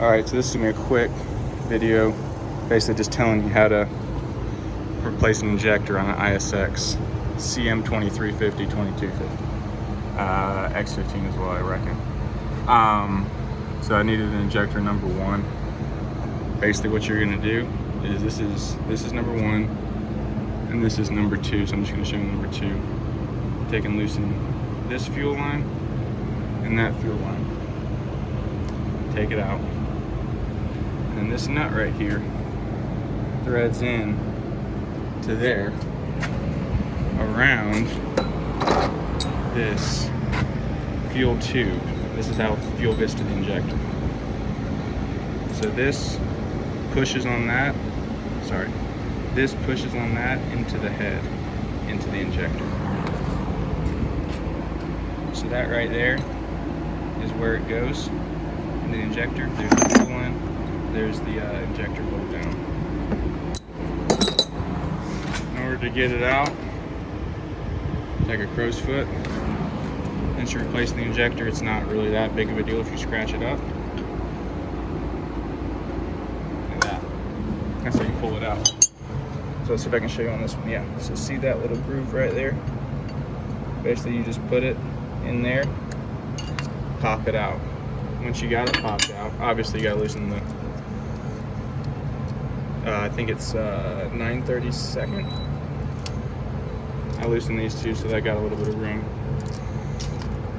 Alright, so this is going to be a quick video, basically just telling you how to replace an injector on an ISX CM2350-2250. X15 is what I reckon. So I needed an injector number 1. Basically what you're going to do is this is number 1 and this is number 2, so I'm just going to show you number 2. Take and loosen this fuel line and that fuel line. Take it out. And this nut right here threads in to there around this fuel tube. This is how fuel gets to the injector. So this pushes on that, this pushes on that into the head, into the injector. So that right there is where it goes in the injector. There's the fuel line, there's the injector bolt down. In order to get it out, take a crow's foot. Once you replace the injector, it's not really that big of a deal if you scratch it up. Like that. That's how you pull it out. So let's see if I can show you on this one. Yeah, so see that little groove right there? Basically you just put it in there, pop it out. Once you got it popped out, obviously you gotta loosen the, I think it's 9/32. I loosened these two so that got a little bit of room.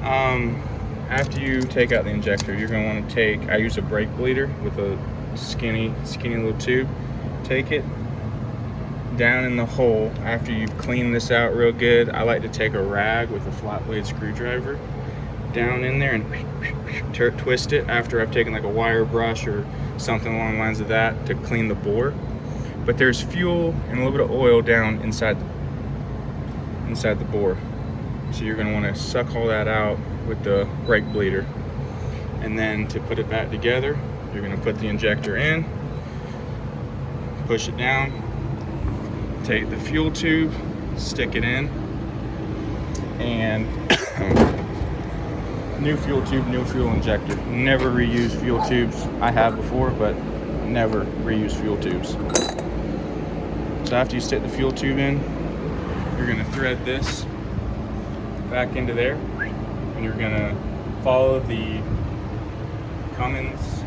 After you take out the injector, you're gonna wanna take, I use a brake bleeder with a skinny little tube. Take it down in the hole. After you've cleaned this out real good, I like to take a rag with a flat blade screwdriver down in there and twist it after I've taken like a wire brush or something along the lines of that to clean the bore. But there's fuel and a little bit of oil down inside the bore. So you're going to want to suck all that out with the brake bleeder. And then to put it back together, you're going to put the injector in, push it down, take the fuel tube, stick it in, and new fuel tube, new fuel injector. Never reuse fuel tubes. I have before, but never reuse fuel tubes. So after you stick the fuel tube in, you're going to thread this back into there, and you're going to follow the Cummins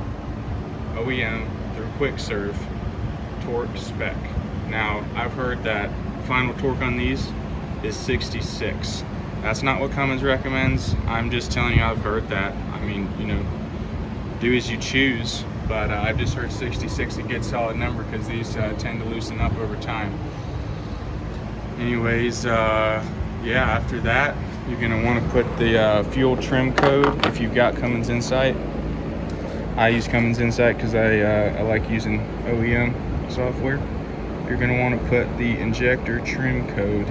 OEM through quick serve torque spec. Now I've heard that final torque on these is 66. That's not what Cummins recommends. I'm just telling you I've heard that. I mean, you know, do as you choose, but I've just heard 66 a good solid number because these tend to loosen up over time. Anyways, yeah, after that, you're gonna wanna put the fuel trim code if you've got Cummins Insight. I use Cummins Insight because I like using OEM software. You're gonna wanna put the injector trim code,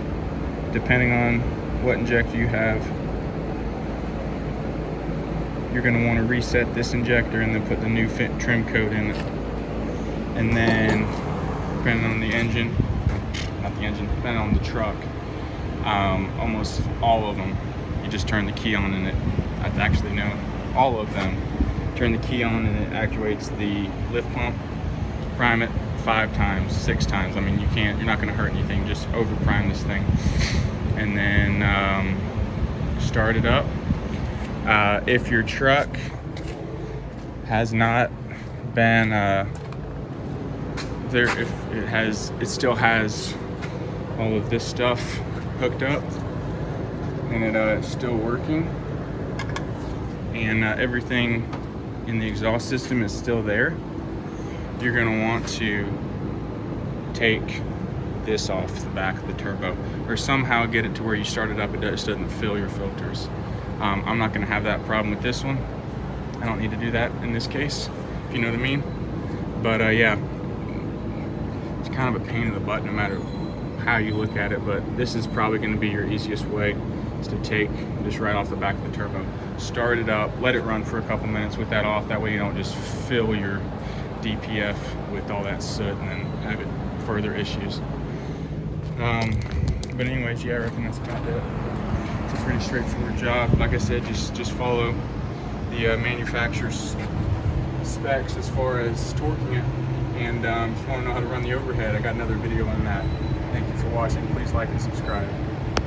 depending on what injector you have. You're going to want to reset this injector and then put the new fit trim code in it. And then depending on the engine, depending on the truck, almost all of them, you just turn the key on and all of them turn the key on and it actuates the lift pump. Prime it 5 times, 6 times. I mean, you're not going to hurt anything, just over prime this thing. And then start it up. If your truck has not been if it still has all of this stuff hooked up and it's still working, and everything in the exhaust system is still there, you're going to want to take this off the back of the turbo, or somehow get it to where you start it up, it just doesn't fill your filters. I'm not going to have that problem with this one. I don't need to do that in this case, if you know what I mean. But yeah, it's kind of a pain in the butt no matter how you look at it, but this is probably going to be your easiest way, is to take this right off the back of the turbo, start it up, let it run for a couple minutes with that off. That way you don't just fill your DPF with all that soot and then have it further issues. But anyways, yeah, I reckon that's about it. It's a pretty straightforward job. Like I said, just follow the manufacturer's specs as far as torquing it. And if you want to know how to run the overhead, I got another video on that. Thank you for watching. Please like and subscribe.